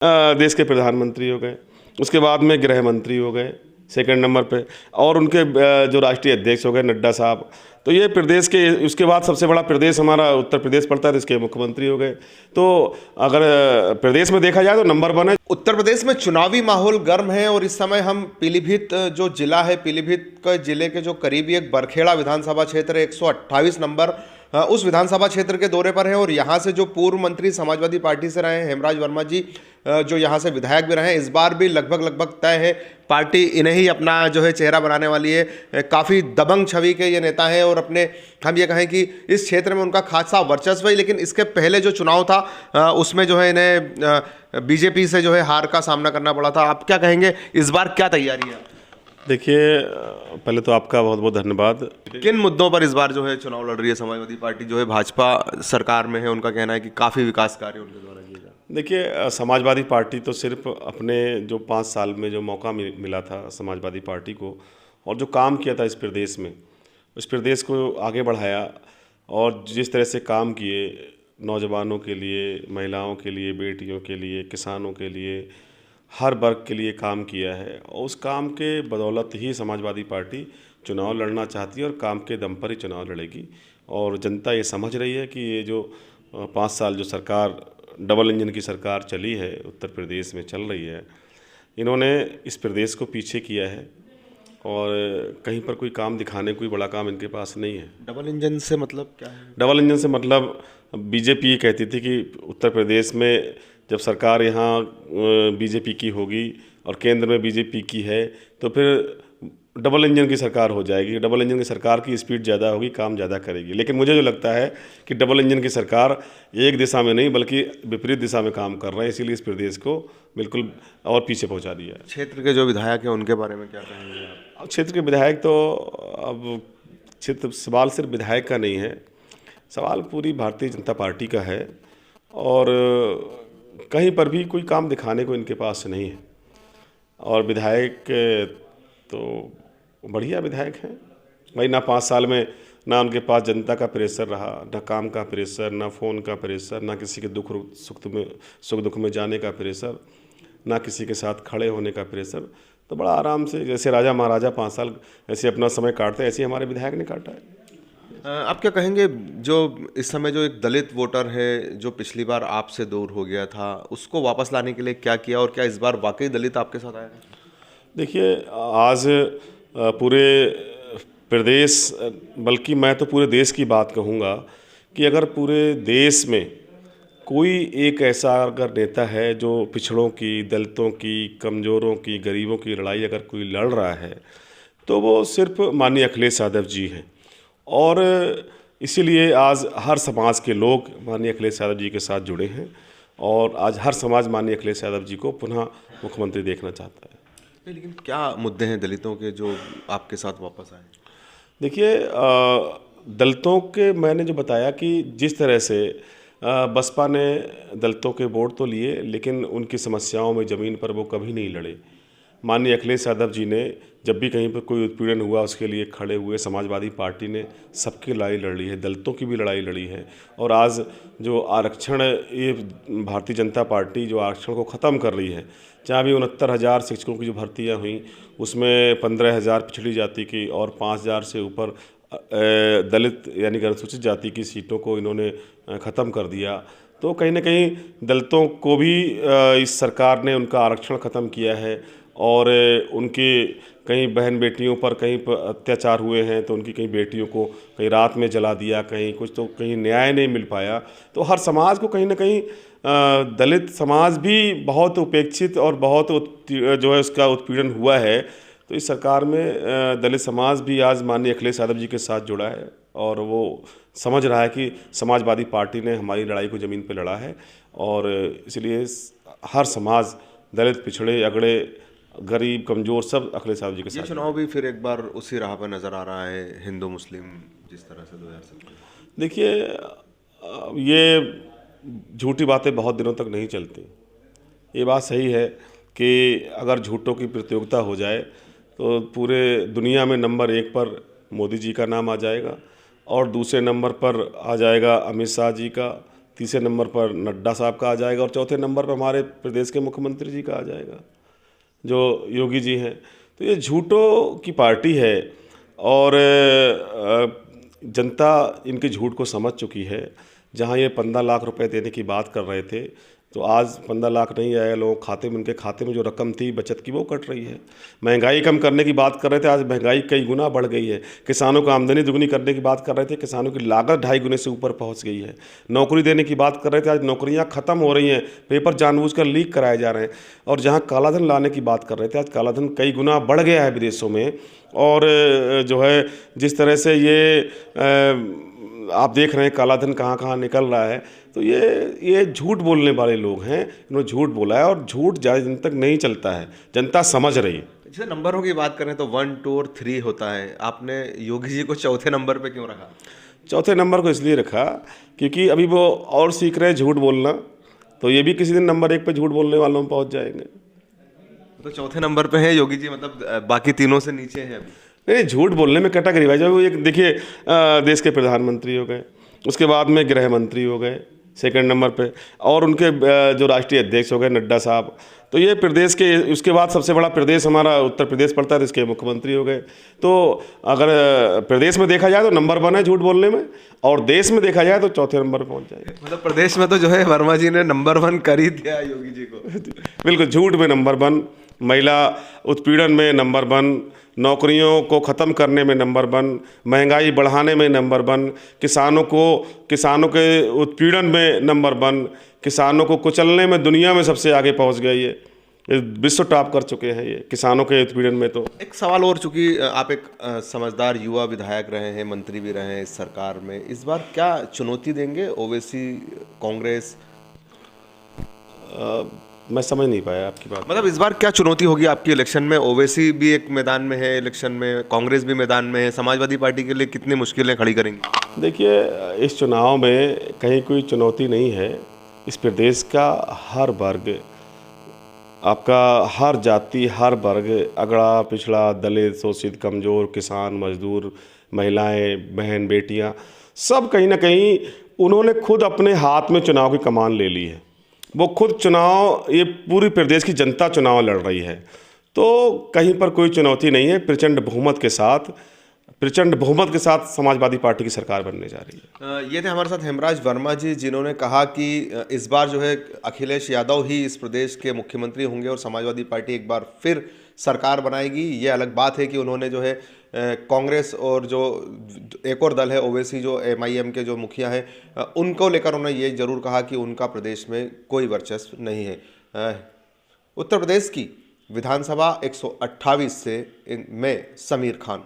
देश के प्रधानमंत्री हो गए, उसके बाद में गृह मंत्री हो गए सेकंड नंबर पे, और उनके जो राष्ट्रीय अध्यक्ष हो गए नड्डा साहब। तो ये प्रदेश के, उसके बाद सबसे बड़ा प्रदेश हमारा उत्तर प्रदेश पड़ता है, इसके मुख्यमंत्री हो गए। तो अगर प्रदेश में देखा जाए तो नंबर 1 है। उत्तर प्रदेश में चुनावी माहौल गर्म है और इस समय हम पीलीभीत जो जिला है, पीलीभीत के जिले के जो करीबी एक बरखेड़ा विधानसभा क्षेत्र है 128 नंबर, उस विधानसभा क्षेत्र के दौरे पर है। और यहाँ से जो पूर्व मंत्री समाजवादी पार्टी से रहे हैं हेमराज वर्मा जी, जो यहाँ से विधायक भी रहे हैं, इस बार भी लगभग तय है पार्टी इन्हें ही अपना जो है चेहरा बनाने वाली है। काफ़ी दबंग छवि के ये नेता हैं और अपने हम ये कहें कि इस क्षेत्र में उनका खासा वर्चस्व है। लेकिन इसके पहले जो चुनाव था उसमें जो है इन्हें बीजेपी से जो है हार का सामना करना पड़ा था। आप क्या कहेंगे, इस बार क्या तैयारी है? देखिए, पहले तो आपका बहुत बहुत धन्यवाद। किन मुद्दों पर इस बार जो है चुनाव लड़ रही है समाजवादी पार्टी? जो है भाजपा सरकार में है, उनका कहना है कि काफ़ी विकास कार्य उनके द्वारा किए जा। देखिए, समाजवादी पार्टी तो सिर्फ अपने जो 5 साल में जो मौका मिला था समाजवादी पार्टी को, और जो काम किया था इस प्रदेश में, उस प्रदेश को आगे बढ़ाया। और जिस तरह से काम किए नौजवानों के लिए, महिलाओं के लिए, बेटियों के लिए, किसानों के लिए, हर वर्ग के लिए काम किया है। और उस काम के बदौलत ही समाजवादी पार्टी चुनाव लड़ना चाहती है और काम के दम पर ही चुनाव लड़ेगी। और जनता ये समझ रही है कि ये जो 5 साल जो सरकार, डबल इंजन की सरकार चली है, उत्तर प्रदेश में चल रही है, इन्होंने इस प्रदेश को पीछे किया है और कहीं पर कोई काम दिखाने, कोई बड़ा काम इनके पास नहीं है। डबल इंजन से मतलब क्या है? डबल इंजन से मतलब बीजेपी ये कहती थी कि उत्तर प्रदेश में जब सरकार यहाँ बीजेपी की होगी और केंद्र में बीजेपी की है तो फिर डबल इंजन की सरकार हो जाएगी। डबल इंजन की सरकार की स्पीड ज़्यादा होगी, काम ज़्यादा करेगी। लेकिन मुझे जो लगता है कि डबल इंजन की सरकार एक दिशा में नहीं बल्कि विपरीत दिशा में काम कर रहे हैं, इसीलिए इस प्रदेश को बिल्कुल और पीछे पहुंचा दिया है। क्षेत्र के जो विधायक हैं उनके बारे में क्या कहेंगे आप? अब क्षेत्र के विधायक तो, अब क्षेत्र सवाल सिर्फ विधायक का नहीं है, सवाल पूरी भारतीय जनता पार्टी का है। और कहीं पर भी कोई काम दिखाने को इनके पास नहीं है। और विधायक तो बढ़िया विधायक हैं भाई, ना 5 साल में ना उनके पास जनता का प्रेशर रहा, ना काम का प्रेशर, ना फ़ोन का प्रेशर, ना किसी के सुख दुख में जाने का प्रेशर, ना किसी के साथ खड़े होने का प्रेशर। तो बड़ा आराम से, जैसे राजा महाराजा 5 साल ऐसे अपना समय काटते, ऐसे हमारे विधायक ने काटा है। आप क्या कहेंगे, जो इस समय जो एक दलित वोटर है जो पिछली बार आपसे दूर हो गया था, उसको वापस लाने के लिए क्या किया और क्या इस बार वाकई दलित आपके साथ आया? देखिए, आज पूरे प्रदेश, बल्कि मैं तो पूरे देश की बात कहूँगा कि अगर पूरे देश में कोई एक ऐसा अगर नेता है जो पिछड़ों की, दलितों की, कमज़ोरों की, गरीबों की लड़ाई अगर कोई लड़ रहा है तो वो सिर्फ माननीय अखिलेश यादव जी हैं। और इसीलिए आज हर समाज के लोग माननीय अखिलेश यादव जी के साथ जुड़े हैं और आज हर समाज माननीय अखिलेश यादव जी को पुनः मुख्यमंत्री देखना चाहता है। लेकिन क्या मुद्दे हैं दलितों के जो आपके साथ वापस आए? देखिए, दलितों के मैंने जो बताया कि जिस तरह से बसपा ने दलितों के वोट तो लिए लेकिन उनकी समस्याओं में ज़मीन पर वो कभी नहीं लड़े। माननीय अखिलेश यादव जी ने जब भी कहीं पर कोई उत्पीड़न हुआ उसके लिए खड़े हुए। समाजवादी पार्टी ने सबकी लड़ाई लड़ी है, दलितों की भी लड़ाई लड़ी है। और आज जो आरक्षण, ये भारतीय जनता पार्टी जो आरक्षण को ख़त्म कर रही है, जहाँ भी 69,000 शिक्षकों की जो भर्तियाँ हुई उसमें 15,000 पिछड़ी जाति की और 5,000 से ऊपर दलित यानी कि अनुसूचित जाति की सीटों को इन्होंने ख़त्म कर दिया। तो कहीं ना कहीं दलितों को भी इस सरकार ने उनका आरक्षण ख़त्म किया है। और उनके कहीं बहन बेटियों पर कहीं पर अत्याचार हुए हैं तो उनकी कहीं बेटियों को कहीं रात में जला दिया, कहीं कुछ, तो कहीं न्याय नहीं मिल पाया। तो हर समाज को कहीं ना कहीं, दलित समाज भी बहुत उपेक्षित और बहुत जो है उसका उत्पीड़न हुआ है। तो इस सरकार में दलित समाज भी आज माननीय अखिलेश यादव जी के साथ जुड़ा है और वो समझ रहा है कि समाजवादी पार्टी ने हमारी लड़ाई को ज़मीन पर लड़ा है। और इसलिए हर समाज, दलित, पिछड़े, अगड़े, गरीब, कमज़ोर, सब अखिलेश यादव जी के साथ। ये चुनाव भी फिर एक बार उसी राह पर नज़र आ रहा है, हिंदू मुस्लिम जिस तरह से 2017। देखिए, ये झूठी बातें बहुत दिनों तक नहीं चलती। ये बात सही है कि अगर झूठों की प्रतियोगिता हो जाए तो पूरे दुनिया में नंबर 1 पर मोदी जी का नाम आ जाएगा और दूसरे नंबर पर आ जाएगा अमित शाह जी का, तीसरे नंबर पर नड्डा साहब का आ जाएगा और चौथे नंबर पर हमारे प्रदेश के मुख्यमंत्री जी का आ जाएगा, जो योगी जी हैं। तो ये झूठों की पार्टी है और जनता इनके झूठ को समझ चुकी है। जहाँ ये 15 लाख रुपए देने की बात कर रहे थे, तो आज 15 लाख नहीं आया, लोगों के खाते में, उनके खाते में जो रकम थी बचत की वो कट रही है। महंगाई कम करने की बात कर रहे थे, आज महंगाई कई गुना बढ़ गई है। किसानों को आमदनी दुगनी करने की बात कर रहे थे, किसानों की लागत 2.5 गुने से ऊपर पहुंच गई है। नौकरी देने की बात कर रहे थे, आज नौकरियां खत्म हो रही हैं, पेपर जानबूझकर लीक कराए जा रहे हैं। और जहाँ कालाधन लाने की बात कर रहे थे, आज कालाधन कई गुना बढ़ गया है विदेशों में। और जो है जिस तरह से ये आप देख रहे हैं कालाधन कहाँ कहाँ निकल रहा है, तो ये झूठ बोलने वाले लोग हैं। इन्होंने झूठ बोला है और झूठ ज़्यादा दिन तक नहीं चलता है, जनता समझ रही है। जैसे नंबरों की बात करें तो 1, 2 और 3 होता है, आपने योगी जी को चौथे नंबर पे क्यों रखा? चौथे नंबर को इसलिए रखा क्योंकि अभी वो और सीख रहे हैं झूठ बोलना, तो ये भी किसी दिन नंबर 1 पे झूठ बोलने वालों में पहुँच जाएंगे। तो चौथे नंबर पे है योगी जी, मतलब बाकी तीनों से नीचे हैं अभी? नहीं, झूठ बोलने में कैटेगरी वाइज है। वो एक देखिए, देश के प्रधानमंत्री हो गए, उसके बाद में गृह मंत्री हो गए सेकंड नंबर पे, और उनके जो राष्ट्रीय अध्यक्ष हो गए नड्डा साहब। तो ये प्रदेश के, उसके बाद सबसे बड़ा प्रदेश हमारा उत्तर प्रदेश पड़ता है, तो इसके मुख्यमंत्री हो गए। तो अगर प्रदेश में देखा जाए तो नंबर 1 है झूठ बोलने में, और देश में देखा जाए तो चौथे नंबर पर पहुँच जाएगा। मतलब प्रदेश में तो जो है वर्मा जी ने नंबर 1 कर ही दिया योगी जी को। बिल्कुल, झूठ में नंबर 1, महिला उत्पीड़न में नंबर 1, नौकरियों को ख़त्म करने में नंबर 1, महंगाई बढ़ाने में नंबर 1, किसानों के उत्पीड़न में नंबर 1, किसानों को कुचलने में दुनिया में सबसे आगे पहुंच गई है। ये विश्व टॉप कर चुके हैं ये किसानों के उत्पीड़न में। तो एक सवाल और, चूंकि आप एक समझदार युवा विधायक रहे हैं, मंत्री भी रहे हैं इस सरकार में, इस बार क्या चुनौती देंगे ओवैसी कांग्रेस? मैं समझ नहीं पाया आपकी बात। मतलब इस बार क्या चुनौती होगी आपकी इलेक्शन में? ओवैसी भी एक मैदान में है इलेक्शन में, कांग्रेस भी मैदान में है, समाजवादी पार्टी के लिए कितनी मुश्किलें खड़ी करेंगी? देखिए, इस चुनाव में कहीं कोई चुनौती नहीं है। इस प्रदेश का हर वर्ग, आपका हर जाति, हर वर्ग, अगड़ा पिछड़ा, दलित, शोषित, कमज़ोर, किसान, मजदूर, महिलाएं, बहन, बेटियां, सब कहीं ना कहीं उन्होंने खुद अपने हाथ में चुनाव की कमान ले ली है। वो खुद चुनाव, ये पूरी प्रदेश की जनता चुनाव लड़ रही है। तो कहीं पर कोई चुनौती नहीं है। प्रचंड बहुमत के साथ समाजवादी पार्टी की सरकार बनने जा रही है। ये थे हमारे साथ हेमराज वर्मा जी, जिन्होंने कहा कि इस बार जो है अखिलेश यादव ही इस प्रदेश के मुख्यमंत्री होंगे और समाजवादी पार्टी एक बार फिर सरकार बनाएगी। ये अलग बात है कि उन्होंने जो है कांग्रेस और जो एक और दल है ओवैसी, जो MIM के जो मुखिया हैं, उनको लेकर उन्होंने ये जरूर कहा कि उनका प्रदेश में कोई वर्चस्व नहीं है। उत्तर प्रदेश की विधानसभा 128 से में समीर खान।